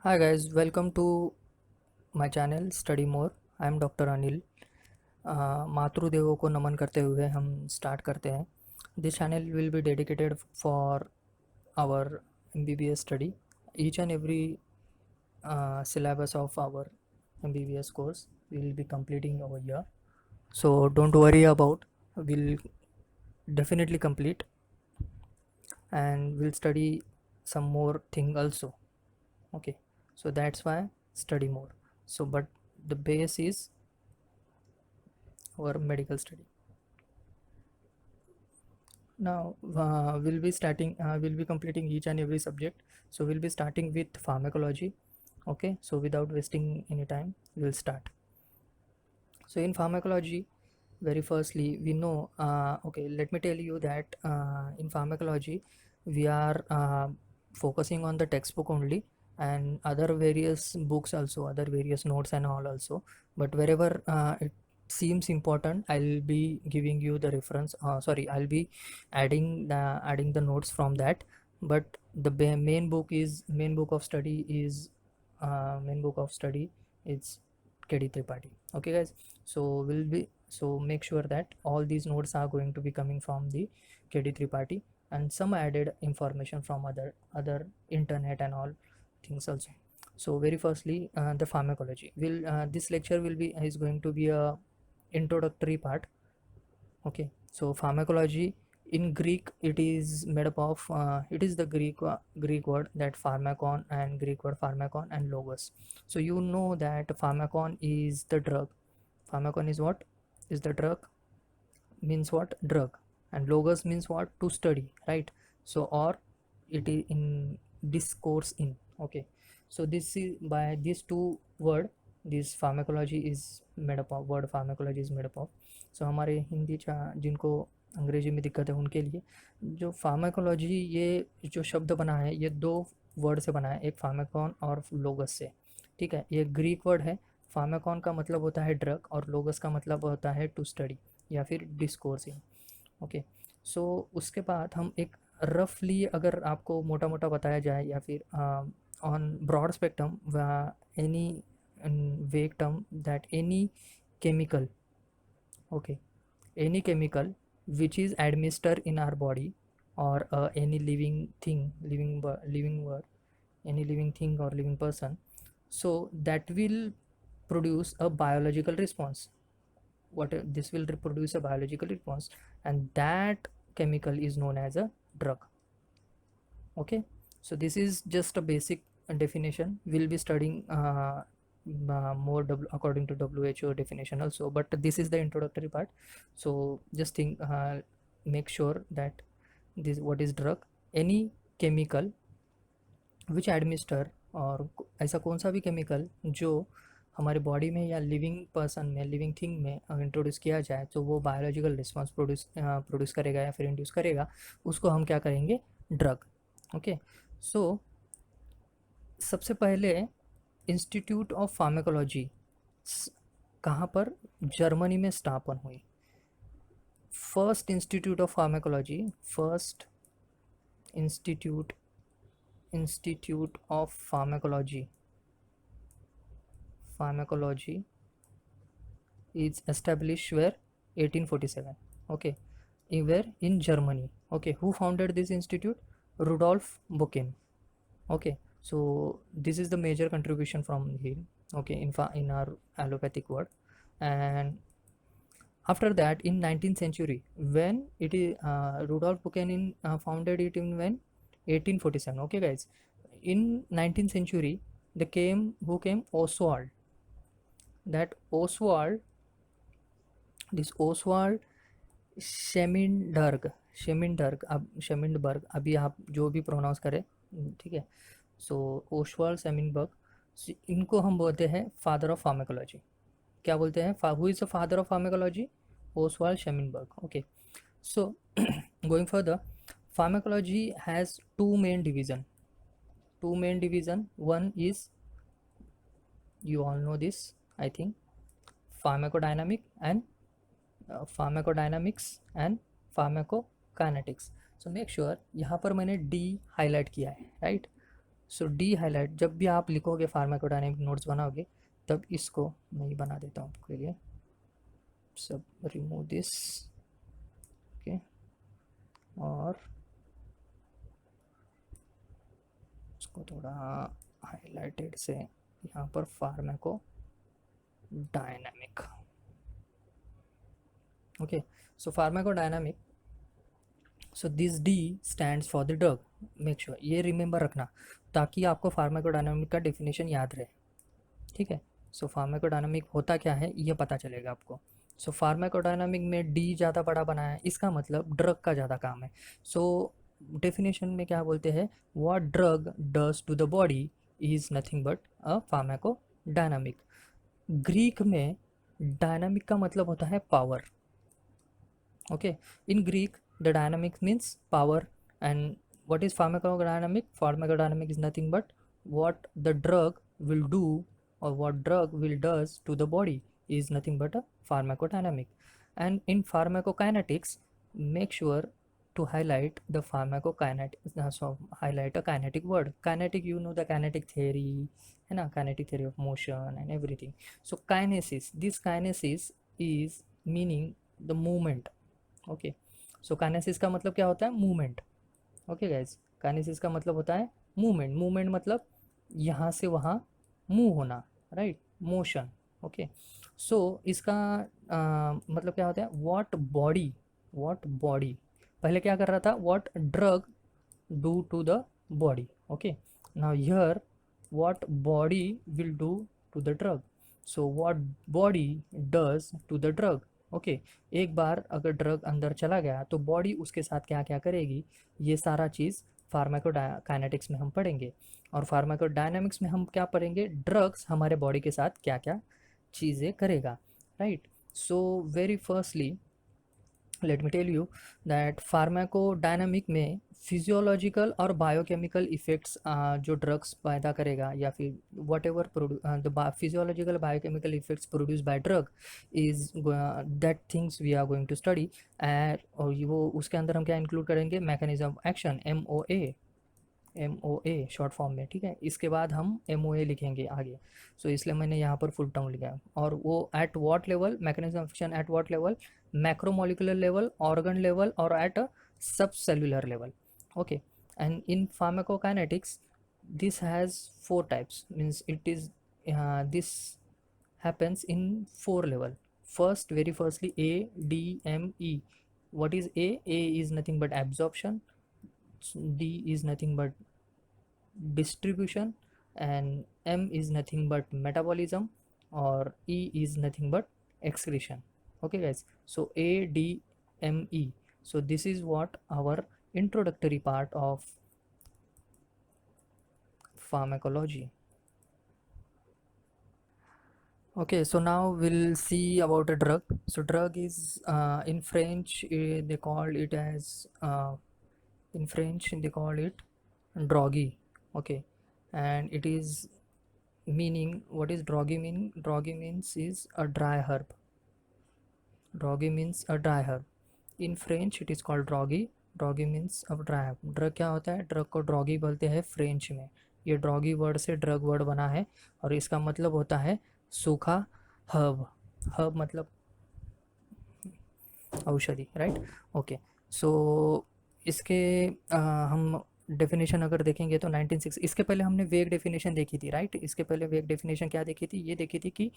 Hi guys, welcome to my channel Study More. I am Dr. Anil. मातृदेवों को नमन करते हुए हम स्टार्ट करते हैं. This channel will be dedicated for our MBBS study. Each and every syllabus of our MBBS course we will be completing over here. So don't worry about. We'll definitely complete and we'll study some more thing also. Okay, so that's why study more. So but the base is our medical study. Now we'll be completing each and every subject. So we'll be starting with pharmacology. Okay, so without wasting any time we'll start. So in pharmacology, very firstly we know, okay, let me tell you that in pharmacology we are focusing on the textbook only, and other various books also, other various notes and all also, but wherever it seems important I'll be giving you the reference, sorry, I'll be adding the notes from that. But the main book of study is main book of study is KD Tripathi. Okay guys, so make sure that all these notes are going to be coming from the KD Tripathi, and some added information from other internet and all things also. So very firstly, the pharmacology will this lecture will be is going to be a introductory part. Okay, so pharmacology in Greek it is made up of it is the Greek word that pharmakon, and Greek word pharmakon and logos. So you know that pharmakon is the drug. Pharmakon is what? Is the drug, means what? Drug. And logos means what? To study, right? So or it is in discourse in. Okay, so this is by these two word, this pharmacology is made up of, word pharmacology is made up of. So हमारे हिंदी जिनको अंग्रेजी में दिक्कत है उनके लिए जो pharmacology, ये जो शब्द बना है ये दो वर्ड से बना है, एक फार्माकॉन और लोगस से. ठीक है, ये ग्रीक वर्ड है. फार्माकॉन का मतलब होता है ड्रग और लोगस का मतलब होता है टू स्टडी या फिर डिस्कोर्सिंग. ओके, सो उसके बाद हम एक रफली अगर आपको मोटा मोटा बताया जाए या फिर ऑन ब्रॉड स्पेक्ट्रम एनी वेग term that any chemical, okay, any chemical which is administered in our body, or any living thing, living word, any living thing or living person, so that will produce a biological response. This will reproduce a biological response, and that chemical is known as a drug. Okay, so this is just a basic definition. We'll be studying more according to WHO definition also, but this is the introductory part. So just think, make sure that this what is drug, any chemical which administer, और ऐसा कौन सा भी chemical जो हमारे body में या living person में, लिविंग थिंग में इंट्रोड्यूस किया जाए तो वो बायोलॉजिकल रिस्पॉन्स प्रोड्यूस करेगा या फिर इंड्यूस करेगा, उसको हम क्या करेंगे? ड्रग. ओके, सो सबसे पहले इंस्टीट्यूट ऑफ फार्माकोलॉजी कहाँ पर? जर्मनी में स्थापन हुई. First institute of pharmacology, first institute of pharmacology is established where? 1847. Okay, where? In Germany. Okay, who founded this institute? Rudolf Buchem. Okay, so this is the major contribution from him. Okay, in our allopathic word. And after that, in 19th century, when it is Rudolf Buchanan founded it in when? 1847. Okay guys, in 19th century who came? Oswald. That Oswald, this Oswald शेमिंडर्ग, अब शेमिंडबर्ग, अभी आप जो भी pronounce करें, ठीक है. सो Oswald शेमिंडबर्ग, इनको हम बोलते हैं फादर ऑफ फार्माकोलॉजी. क्या बोलते हैं? Who is the father of pharmacology? Oswald Schellenberg. Okay, so going further, pharmacology has two main division. One is, you all know this, I think, pharmacodynamics and pharmacokinetics. So make sure यहाँ पर मैंने D highlight किया है, right. सो D highlight, जब भी आप लिखोगे pharmacodynamic notes बनाओगे तब इसको मैं ही बना देता हूँ आपके लिए, सब रिमूव दिस, ओके, और उसको थोड़ा हाईलाइटेड से यहाँ पर pharmaco dynamic, okay. So pharmacodynamic, so this D stands for the drug, make sure ये रिमेंबर रखना ताकि आपको फार्माकोडायनामिक का डेफिनेशन याद रहे, ठीक है। सो फार्माकोडायनामिक होता क्या है ये पता चलेगा आपको। सो फार्माकोडायनामिक में डी ज़्यादा बड़ा बना है, इसका मतलब ड्रग का ज़्यादा काम है। सो डेफिनेशन में क्या बोलते हैं, what drug does to the body is nothing but a pharmacodynamic. Greek में डायनामिक का मतलब होता है power, okay. In Greek the dynamic means power, and what is pharmacodynamic? Pharmacodynamic is nothing but what the drug will do or what drug will does to the body is nothing but a pharmacodynamic. And in pharmacokinetics, make sure to highlight the pharmacokinetic, so highlight a kinetic word. Kinetic, you know the kinetic theory, है ना, kinetic theory of motion and everything. So kinesis, this kinesis is meaning the movement, okay. So kinesis का मतलब क्या होता है, movement, okay guys. Kinesis का मतलब होता है मूवमेंट, मूवमेंट मतलब यहाँ से वहाँ मूव होना, राइट, मोशन, ओके। सो इसका मतलब क्या होता है, व्हाट बॉडी, पहले क्या कर रहा था, what drug do to the body, okay. Now here what body will do to the drug, so what body does to the drug, okay. एक बार अगर ड्रग अंदर चला गया तो बॉडी उसके साथ क्या क्या करेगी, ये सारा चीज़ फार्माकोकाइनेटिक्स में हम पढ़ेंगे। और फार्माकोडायनामिक्स में हम क्या पढ़ेंगे, ड्रग्स हमारे बॉडी के साथ क्या क्या चीज़ें करेगा, right. So very firstly let me tell you that pharmacodynamic में फिजियोलॉजिकल और बायोकेमिकल इफेक्ट्स जो ड्रग्स पैदा करेगा या फिर whatever the physiological biochemical effects produce by drug is that things we are going to study. And और वो उसके अंदर हम क्या इंक्लूड करेंगे, mechanism of action, MOA short form में, ठीक है। इसके बाद हम MOA लिखेंगे आगे, सो इसलिए मैंने यहाँ पर फुल टर्म लिखा है। और वो at what level, mechanism of action at what level, macromolecular level, organ level और एट अ सब cellular level, okay. And in pharmacokinetics this has 4 types, means it is this happens in 4 level. First, very firstly, ADME. What is A is nothing but absorption, D is nothing but distribution, and M is nothing but metabolism, or E is nothing but excretion, okay guys. So ADME, so this is what our introductory part of pharmacology. Okay, so now we'll see about a drug. So drug is in French they call it as in French they call it drogue, okay. And it is meaning, what is drogue mean, drogue means is a dry herb, drogue means a dry herb. In French it is called drogue, drogue means a dry herb. Drug क्या होता है, drug को ड्रॉगी बोलते हैं French में, ये ड्रॉगी word से drug word बना है और इसका मतलब होता है सूखा हर्ब, हर्ब मतलब औषधि, राइट, ओके। सो इसके हम डेफिनेशन अगर देखेंगे तो 1960, इसके पहले हमने वेग डेफिनेशन देखी थी, राइट। इसके पहले वेग डेफिनेशन क्या देखी थी, ये देखी थी कि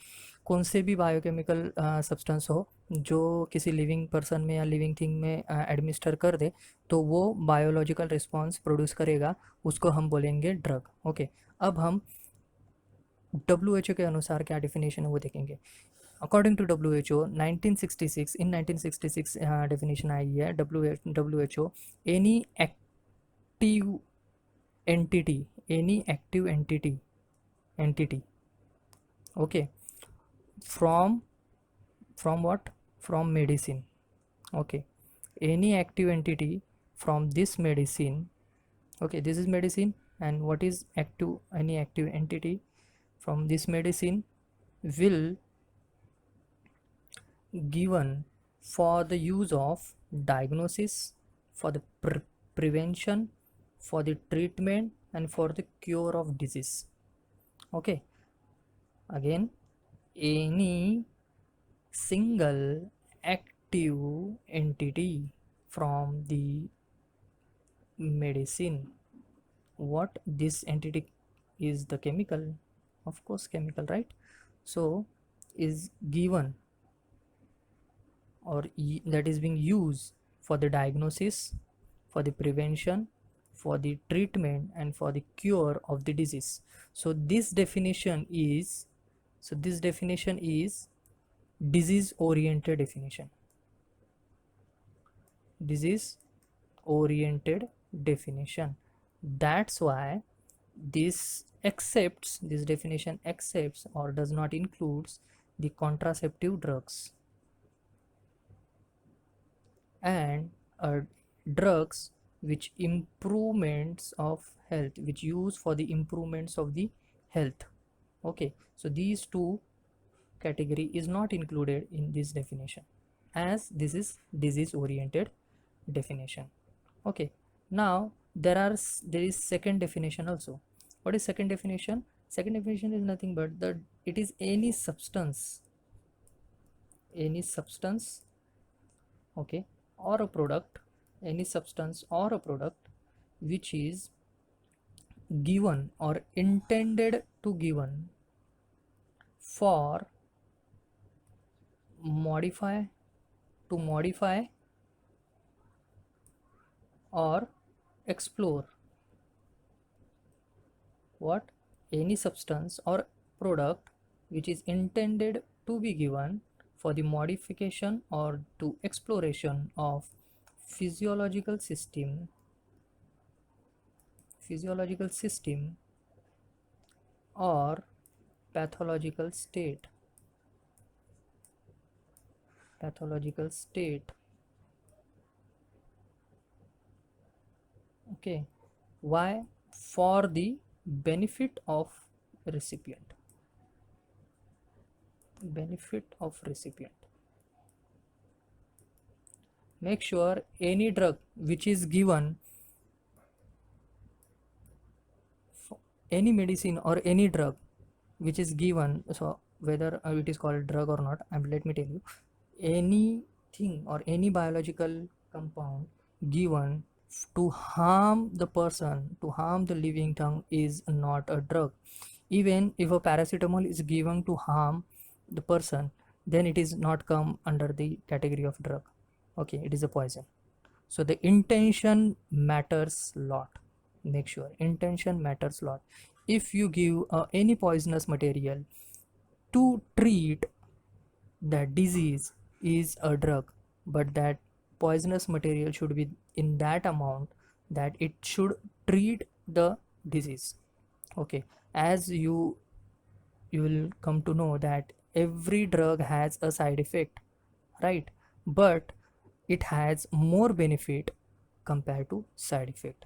कौन से भी बायोकेमिकल सब्सटेंस हो जो किसी लिविंग पर्सन में या लिविंग थिंग में एडमिनिस्टर कर दे तो वो बायोलॉजिकल रिस्पॉन्स प्रोड्यूस करेगा, उसको हम बोलेंगे ड्रग, ओके। अब हम WHO के अनुसार क्या डेफिनेशन है वो देखेंगे। According to WHO 1966, in 1966 definition आई है WHO, any active entity, any active entity, okay, from what, from medicine, okay. Any active entity from this medicine, okay, this is medicine, and what is active, any active entity from this medicine will given for the use of diagnosis, for the prevention, for the treatment and for the cure of disease. Okay, again, any single active entity from the medicine. What this entity is? The chemical, of course, chemical, right? So is given, or that is being used for the diagnosis, for the prevention, for the treatment, and for the cure of the disease. So this definition is, disease oriented definition. Disease oriented definition. That's why this definition accepts or does not includes the contraceptive drugs and drugs which improvements of health, which use for the improvements of the health. Okay, so these two category is not included in this definition, as this is disease oriented definition. Okay, now there is second definition also. What is second definition? Second definition is nothing but that it is any substance, okay, or a product, any substance or a product which is given or intended to given for modify or explore. What? Any substance or product which is intended to be given for the modification or to exploration of physiological system or pathological state. Okay, why? For the benefit of recipient. Make sure any drug which is given, any medicine or any drug which is given, so whether it is called drug or not, let me tell you, anything or any biological compound given to harm the person, to harm the living tongue, is not a drug. Even if a paracetamol is given to harm the person, then it is not come under the category of drug. Okay, it is a poison. So the intention matters a lot. Make sure intention matters a lot. If you give any poisonous material to treat that disease, is a drug, but that poisonous material should be in that amount that it should treat the disease. Okay, as you will come to know that every drug has a side effect, right? But it has more benefit compared to side effect.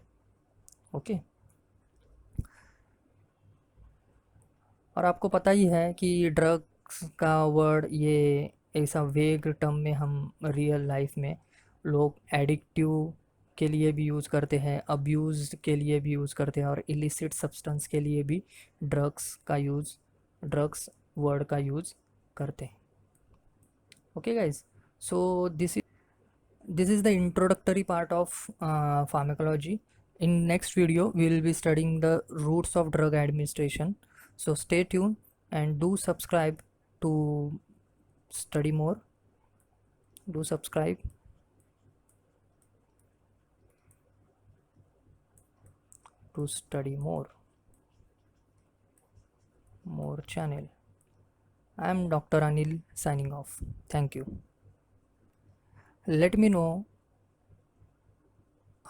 Okay, और आपको पता ही है कि drugs का word ये ऐसा वेग term में हम रियल लाइफ में लोग एडिक्टिव के लिए भी यूज़ करते हैं, अब्यूज़ के लिए भी यूज़ करते हैं, और इलिसिट सब्सटेंस के लिए भी ड्रग्स वर्ड का यूज़ करते हैं. Okay guys, so this is the introductory part of pharmacology. In next video we will be studying the roots of drug administration, so stay tuned and do subscribe to study more. Do subscribe to study more channel. I am Dr. Anil signing off. Thank you. Let me know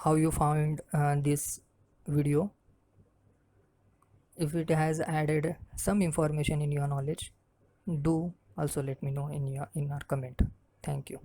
how you found this video. If it has added some information in your knowledge, do also let me know in our comment. Thank you.